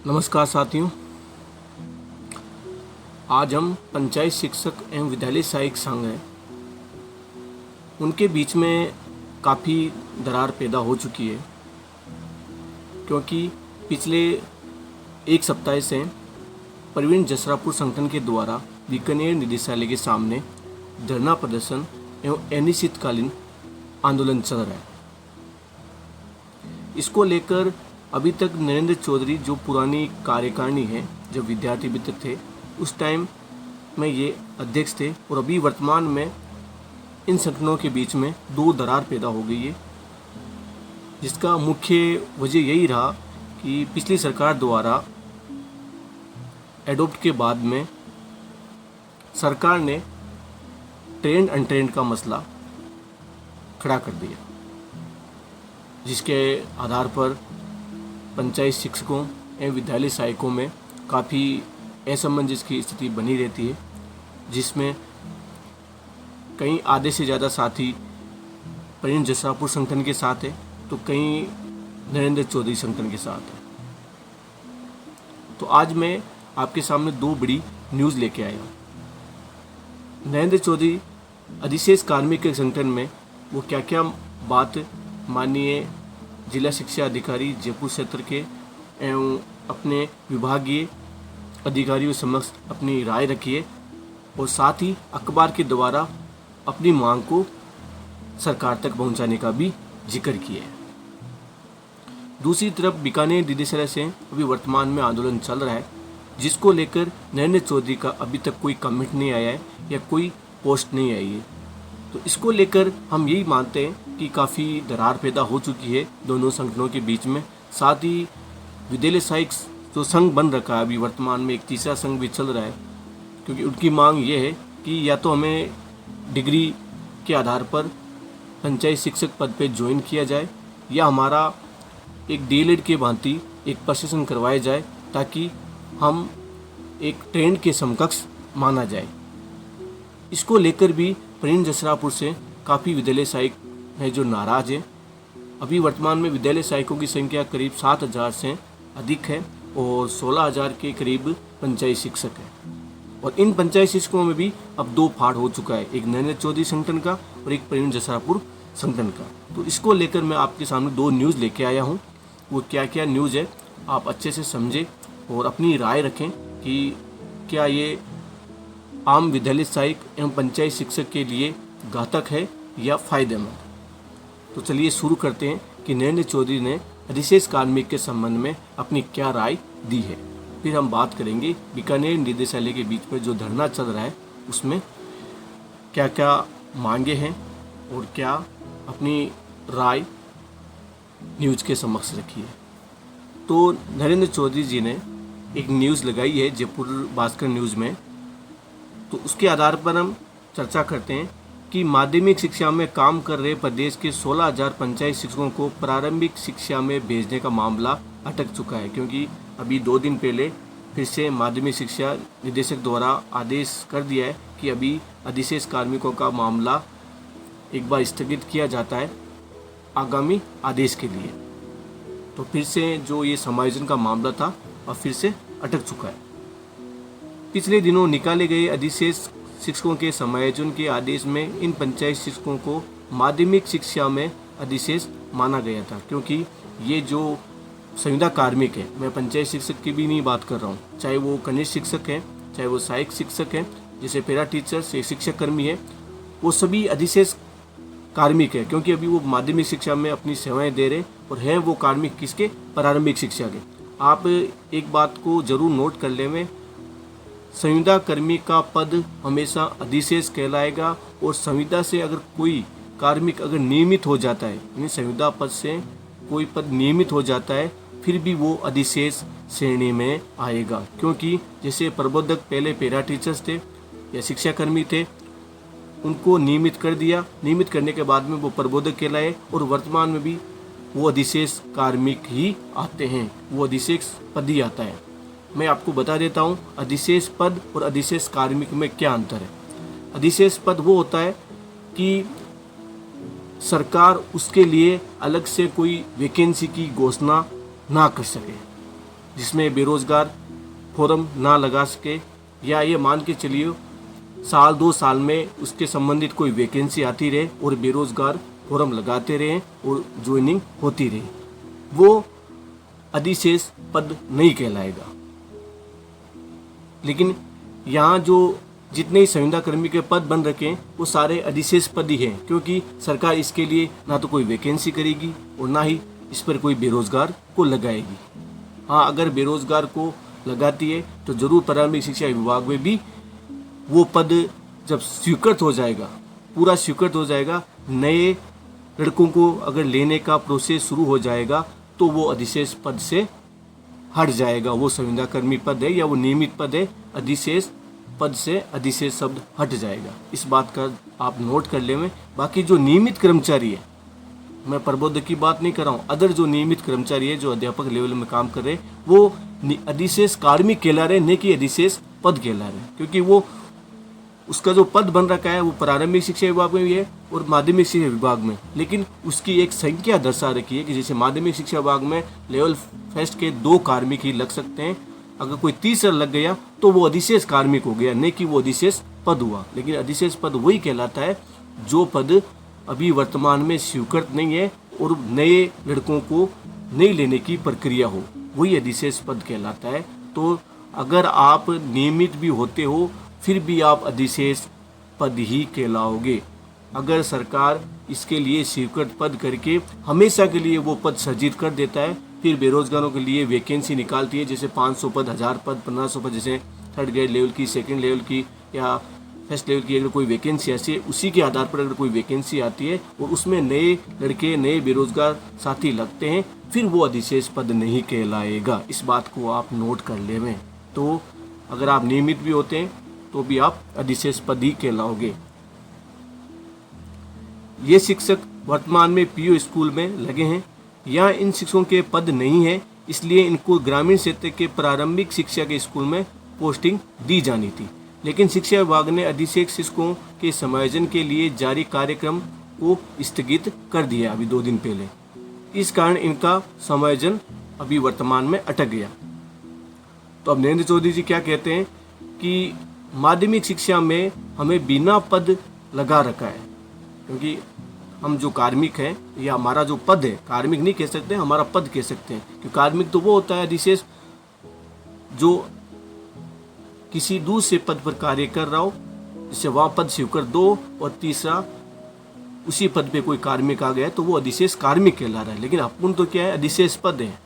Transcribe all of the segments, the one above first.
नमस्कार साथियों। आज हम पंचायत शिक्षक एवं विद्यालय सहायक संघ है उनके बीच में काफ़ी दरार पैदा हो चुकी है, क्योंकि पिछले एक सप्ताह से प्रवीण जसरापुर संगठन के द्वारा बीकानेर निदेशालय के सामने धरना प्रदर्शन एवं अनिश्चितकालीन आंदोलन चल रहा है। इसको लेकर अभी तक नरेंद्र चौधरी जो पुरानी कार्यकारिणी है, जब विद्यार्थी मित्र थे उस टाइम में ये अध्यक्ष थे, और अभी वर्तमान में इन संगठनों के बीच में दो दरार पैदा हो गई है, जिसका मुख्य वजह यही रहा कि पिछली सरकार द्वारा एडॉप्ट के बाद में सरकार ने ट्रेंड अनट्रेंड का मसला खड़ा कर दिया, जिसके आधार पर पंचायत शिक्षकों एवं विद्यालय सहायकों में काफ़ी असमंजस की स्थिति बनी रहती है, जिसमें कहीं आधे से ज़्यादा साथी प्रवीण जसरापुर संगठन के साथ है तो कहीं नरेंद्र चौधरी संगठन के साथ है। तो आज मैं आपके सामने दो बड़ी न्यूज़ लेके आया हूँ। नरेंद्र चौधरी अधिशेष कार्मिक संगठन में वो क्या क्या बात माननीय जिला शिक्षा अधिकारी जयपुर क्षेत्र के एवं अपने विभागीय अधिकारियों समक्ष अपनी राय रखी है, और साथ ही अखबार के द्वारा अपनी मांग को सरकार तक पहुंचाने का भी जिक्र किया है। दूसरी तरफ बीकानेर निदेशालय से अभी वर्तमान में आंदोलन चल रहा है, जिसको लेकर नरेंद्र चौधरी का अभी तक कोई कमेंट नहीं आया है या कोई पोस्ट नहीं आई है। तो इसको लेकर हम यही मानते हैं कि काफ़ी दरार पैदा हो चुकी है दोनों संगठनों के बीच में। साथ ही विद्यालय सहायक जो संघ बन रखा है, अभी वर्तमान में एक तीसरा संघ भी चल रहा है, क्योंकि उनकी मांग ये है कि या तो हमें डिग्री के आधार पर पंचायत शिक्षक पद पे ज्वाइन किया जाए, या हमारा एक डीएलएड के भांति एक प्रशिक्षण करवाया जाए, ताकि हम एक ट्रेंड के समकक्ष माना जाए। इसको लेकर भी प्रवीण जसरापुर से काफ़ी विद्यालय सहायक हैं जो नाराज़ हैं। अभी वर्तमान में विद्यालय सहायकों की संख्या करीब 7,000 से अधिक है और 16,000 के करीब पंचायत शिक्षक हैं। और इन पंचायत शिक्षकों में भी अब दो फाड़ हो चुका है, एक नरेंद्र चौधरी संगठन का और एक प्रवीण जसरापुर संगठन का। तो इसको लेकर मैं आपके सामने दो न्यूज़ लेके आया हूँ। वो क्या क्या न्यूज़ है आप अच्छे से समझें और अपनी राय रखें कि क्या ये आम विद्यालय सहायक एवं पंचायत शिक्षक के लिए घातक है या फायदेमंद। तो चलिए शुरू करते हैं कि नरेंद्र चौधरी ने अधिशेष कार्मिक के संबंध में अपनी क्या राय दी है। फिर हम बात करेंगे बीकानेर निदेशालय के बीच में जो धरना चल रहा है उसमें क्या क्या मांगे हैं और क्या अपनी राय न्यूज़ के समक्ष रखी है। तो नरेंद्र चौधरी जी ने एक न्यूज़ लगाई है जयपुर भास्कर न्यूज़ में, तो उसके आधार पर हम चर्चा करते हैं कि माध्यमिक शिक्षा में काम कर रहे प्रदेश के 16,000 पंचायत शिक्षकों को प्रारंभिक शिक्षा में भेजने का मामला अटक चुका है, क्योंकि अभी 2 दिन पहले फिर से माध्यमिक शिक्षा निदेशक द्वारा आदेश कर दिया है कि अभी अधिशेष कार्मिकों का मामला एक बार स्थगित किया जाता है आगामी आदेश के लिए। तो फिर से जो ये समायोजन का मामला था और फिर से अटक चुका है। पिछले दिनों निकाले गए अधिशेष शिक्षकों के समायोजन के आदेश में इन पंचायत शिक्षकों को माध्यमिक शिक्षा में अधिशेष माना गया था, क्योंकि ये जो संविदा कार्मिक है, मैं पंचायत शिक्षक की भी नहीं बात कर रहा हूँ, चाहे वो कनिष्ठ शिक्षक हैं, चाहे वो सहायक शिक्षक हैं, जैसे पैरा टीचर्स, शिक्षक कर्मी है, वो सभी अधिशेष कार्मिक है, क्योंकि अभी वो माध्यमिक शिक्षा में अपनी सेवाएं दे रहे और हैं वो कार्मिक किसके, प्रारंभिक शिक्षा के। आप एक बात को जरूर नोट कर लें, संविदा कर्मी का पद हमेशा अधिशेष कहलाएगा, और संविदा से अगर कोई कार्मिक अगर नियमित हो जाता है, यानी संविदा पद से कोई पद नियमित हो जाता है, फिर भी वो अधिशेष श्रेणी में आएगा, क्योंकि जैसे प्रबोधक पहले पैरा टीचर्स थे या शिक्षा कर्मी थे, उनको नियमित कर दिया, नियमित करने के बाद में वो प्रबोधक कहलाए, और वर्तमान में भी वो अधिशेष कार्मिक ही आते हैं, वो अधिशेष पद ही आता है। मैं आपको बता देता हूँ अधिशेष पद और अधिशेष कार्मिक में क्या अंतर है। अधिशेष पद वो होता है कि सरकार उसके लिए अलग से कोई वैकेंसी की घोषणा ना कर सके, जिसमें बेरोजगार फॉर्म ना लगा सके, या ये मान के चलिए साल 2 साल में उसके संबंधित कोई वैकेंसी आती रहे और बेरोजगार फॉर्म लगाते रहे और ज्वाइनिंग होती रहे, वो अधिशेष पद नहीं कहलाएगा। लेकिन यहाँ जो जितने ही संविदा कर्मी के पद बन रखे हैं वो सारे अधिशेष पद ही हैं, क्योंकि सरकार इसके लिए ना तो कोई वैकेंसी करेगी और ना ही इस पर कोई बेरोजगार को लगाएगी। हाँ, अगर बेरोजगार को लगाती है तो जरूर प्रारंभिक शिक्षा विभाग में भी वो पद जब स्वीकृत हो जाएगा, पूरा स्वीकृत हो जाएगा, नए लड़कों को अगर लेने का प्रोसेस शुरू हो जाएगा तो वो अधिशेष पद से हट जाएगा। वो संविदा कर्मी पद है या वो नियमित पद है, अधिशेष पद से अधिशेष शब्द हट जाएगा। इस बात का आप नोट कर लें। बाकी जो नियमित कर्मचारी है, मैं प्रबोधक की बात नहीं कर रहा हूँ, अदर जो नियमित कर्मचारी है जो अध्यापक लेवल में काम कर रहे हैं वो अधिशेष कार्मिक कहला रहे, न कि अधिशेष पद कहला रहे, क्योंकि वो उसका जो पद बन रखा है वो प्रारंभिक शिक्षा विभाग में भी है और माध्यमिक शिक्षा विभाग में, लेकिन उसकी एक संख्या दर्शा रखी है कि जैसे माध्यमिक शिक्षा विभाग में लेवल फर्स्ट के 2 कार्मिक ही लग सकते हैं, अगर कोई तीसरा लग गया तो वो अधिशेष कार्मिक हो गया, नहीं कि वो अधिशेष पद हुआ। लेकिन अधिशेष पद वही कहलाता है जो पद अभी वर्तमान में स्वीकृत नहीं है और नए लड़कों को नहीं लेने की प्रक्रिया हो, वही अधिशेष पद कहलाता है। तो अगर आप नियमित भी होते हो फिर भी आप अधिशेष पद ही कहलाओगे। अगर सरकार इसके लिए स्वीकृत पद करके हमेशा के लिए वो पद सृजित कर देता है, फिर बेरोजगारों के लिए वैकेंसी निकालती है, जैसे 500 पद, 1000 पद, 1500 पद, जैसे थर्ड ग्रेड लेवल की, सेकंड लेवल की या फर्स्ट लेवल की अगर कोई वैकेंसी ऐसी है, उसी के आधार पर अगर कोई वैकेंसी आती है और उसमें नए लड़के, नए बेरोजगार साथी लगते हैं, फिर वो अधिशेष पद नहीं कहलाएगा। इस बात को आप नोट कर लें। तो अगर आप नियमित भी होते हैं तो भी आप अधिशेष पद ही कहलाओगे। ये शिक्षक वर्तमान में पीओ स्कूल में लगे हैं। यहाँ इन शिक्षकों के पद नहीं है, इसलिए इनको ग्रामीण क्षेत्र के प्रारंभिक शिक्षा के स्कूल में पोस्टिंग दी जानी थी, लेकिन शिक्षा विभाग ने अधिशेष शिक्षकों के समायोजन के लिए जारी कार्यक्रम को स्थगित कर दिया अभी 2 दिन पहले। इस कारण इनका समायोजन अभी वर्तमान में अटक गया। तो अब नरेंद्र चौधरी जी क्या कहते हैं कि माध्यमिक शिक्षा में हमें बिना पद लगा रखा है, क्योंकि हम जो कार्मिक हैं या हमारा जो पद है, कार्मिक नहीं कह सकते, हमारा पद कह सकते हैं, क्योंकि कार्मिक तो वो होता है अधिशेष जो किसी दूसरे पद पर कार्य कर रहा हो, जिससे वहाँ पद स्वीकृत दो, और तीसरा उसी पद पे कोई कार्मिक आ गया तो वो अधिशेष कार्मिक कहला रहा है। लेकिन अपन तो क्या है, अधिशेष पद है।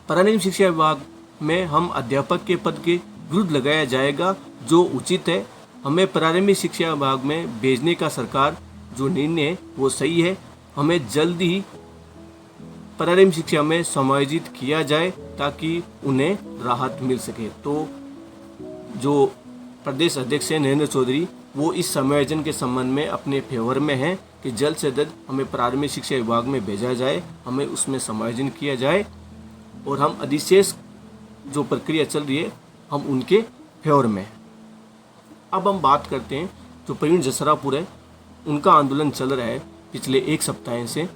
प्रारंभिक शिक्षा विभाग में हम अध्यापक के पद के विरुद्ध लगाया जाएगा जो उचित है। हमें प्रारंभिक शिक्षा विभाग में भेजने का सरकार जो निर्णय है वो सही है। हमें जल्द ही प्रारंभिक शिक्षा में समायोजित किया जाए ताकि उन्हें राहत मिल सके। तो जो प्रदेश अध्यक्ष हैं नरेंद्र चौधरी, वो इस समायोजन के संबंध में अपने फेवर में हैं कि जल्द से जल्द हमें प्रारंभिक शिक्षा विभाग में भेजा जाए, हमें उसमें समायोजन किया जाए और हम अधिशेष जो प्रक्रिया चल रही है हम उनके फेवर में। अब हम बात करते हैं जो प्रवीण जसरापुर है, उनका आंदोलन चल रहा है पिछले 1 सप्ताह से,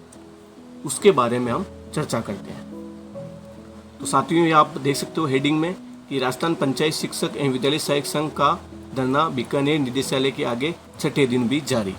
उसके बारे में हम चर्चा करते हैं। तो साथियों, ये आप देख सकते हो हेडिंग में कि राजस्थान पंचायत शिक्षक एवं विद्यालय सहायक संघ का धरना बीकानेर निदेशालय के आगे 6ठे दिन भी जारी।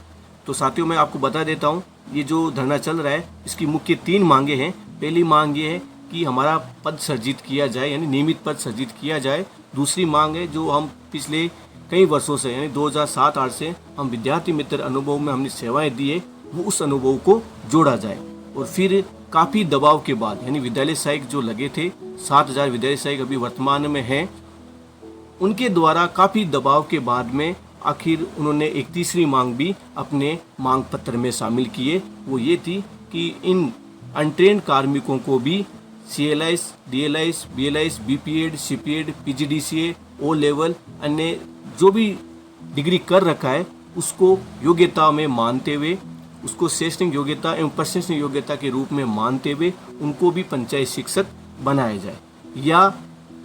तो साथियों, मैं आपको बता देता हूँ ये जो धरना चल रहा है इसकी मुख्य 3 मांगे हैं। पहली मांग ये है कि हमारा पद सृजित किया जाए, यानी नियमित पद सृजित किया जाए। दूसरी मांग है जो हम पिछले कई वर्षों से यानी 2007-8 से हम विद्यार्थी मित्र अनुभव में हमने सेवाएं दी है, वो उस अनुभव को जोड़ा जाए। और फिर काफ़ी दबाव के बाद, यानी विद्यालय सहायक जो लगे थे 7000 विद्यालय सहायक अभी वर्तमान में हैं, उनके द्वारा काफ़ी दबाव के बाद में आखिर उन्होंने एक तीसरी मांग भी अपने मांग पत्र में शामिल की है। वो ये थी कि इन अनट्रेंड कार्मिकों को भी CLIS, DLIS, BLIS, BPED, CPED, PGDCA, O level अन्य जो भी डिग्री कर रखा है उसको योग्यता में मानते हुए, उसको शैक्षणिक योग्यता एवं प्रशंसनीय योग्यता के रूप में मानते हुए उनको भी पंचायत शिक्षक बनाया जाए, या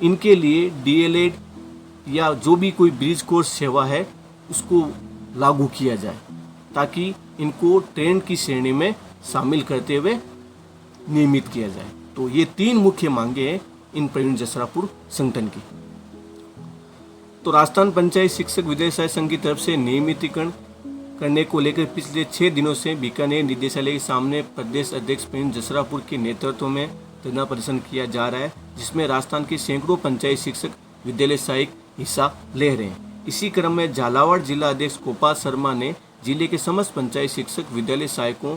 इनके लिए DLED या जो भी कोई ब्रिज कोर्स सेवा है उसको लागू किया जाए ताकि इनको ट्रेंड की श्रेणी में शामिल करते हुए नियमित किया जाए। तो ये 3 मुख्य मांगे हैं इन प्रवीण जसरापुर संगठन की। तो राजस्थान पंचायत शिक्षक विद्यालय संघ की तरफ से नियमितीकरण करने को लेकर पिछले 6 दिनों से बीकानेर निदेशालय के सामने प्रदेश अध्यक्ष प्रवीण जसरापुर के नेतृत्व में धरना प्रदर्शन किया जा रहा है, जिसमें राजस्थान के सैकड़ों पंचायत शिक्षक विद्यालय सहायक हिस्सा ले रहे हैं। इसी क्रम में झालावाड़ जिला अध्यक्ष गोपाल शर्मा ने जिले के समस्त पंचायत शिक्षक विद्यालय सहायकों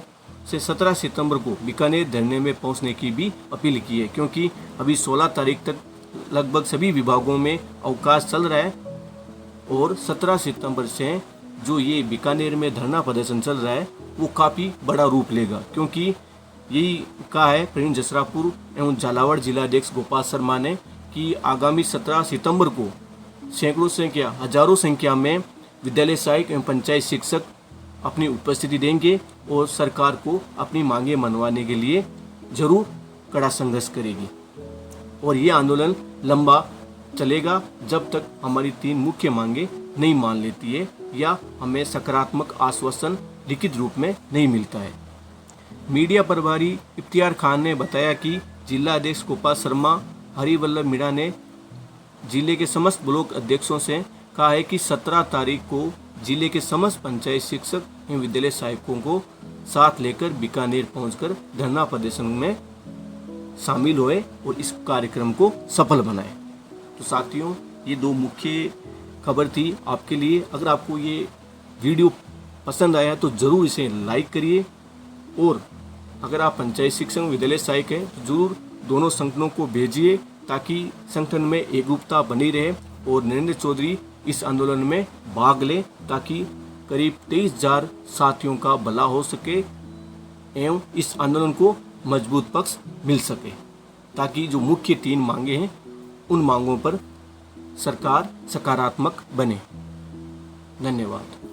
से 17 सितंबर को बीकानेर धरने में पहुंचने की भी अपील की है, क्योंकि अभी 16 तारीख तक लगभग सभी विभागों में अवकाश चल रहा है और 17 सितंबर से जो ये बीकानेर में धरना प्रदर्शन चल रहा है वो काफ़ी बड़ा रूप लेगा, क्योंकि यही कहा है प्रवीण जसरापुर एवं झालावाड़ जिला अध्यक्ष गोपाल शर्मा ने कि आगामी 17 सितंबर को सैकड़ों संख्या हजारों संख्या में विद्यालय सहायक एवं पंचायत शिक्षक अपनी उपस्थिति देंगे और सरकार को अपनी मांगे मनवाने के लिए जरूर कड़ा संघर्ष करेगी। और ये आंदोलन लंबा चलेगा जब तक हमारी 3 मुख्य मांगे नहीं मान लेती है या हमें सकारात्मक आश्वासन लिखित रूप में नहीं मिलता है। मीडिया प्रभारी इफ्तियार खान ने बताया कि जिला अध्यक्ष गोपाल शर्मा हरिवल्लभ मीणा ने जिले के समस्त ब्लॉक अध्यक्षों से कहा है कि 17 तारीख को जिले के समस्त पंचायत शिक्षक एवं विद्यालय सहायकों को साथ लेकर बीकानेर पहुंचकर धरना प्रदर्शन में शामिल होए और इस कार्यक्रम को सफल बनाए। तो साथियों, ये 2 मुख्य खबर थी आपके लिए। अगर आपको ये वीडियो पसंद आया तो ज़रूर इसे लाइक करिए, और अगर आप पंचायत शिक्षक विद्यालय सहायक हैं तो जरूर दोनों संगठनों को भेजिए ताकि संगठन में एकरूपता बनी रहे और नरेंद्र चौधरी इस आंदोलन में भाग लें, ताकि करीब 23,000 साथियों का भला हो सके एवं इस आंदोलन को मजबूत पक्ष मिल सके, ताकि जो मुख्य 3 मांगे हैं उन मांगों पर सरकार सकारात्मक बने। धन्यवाद।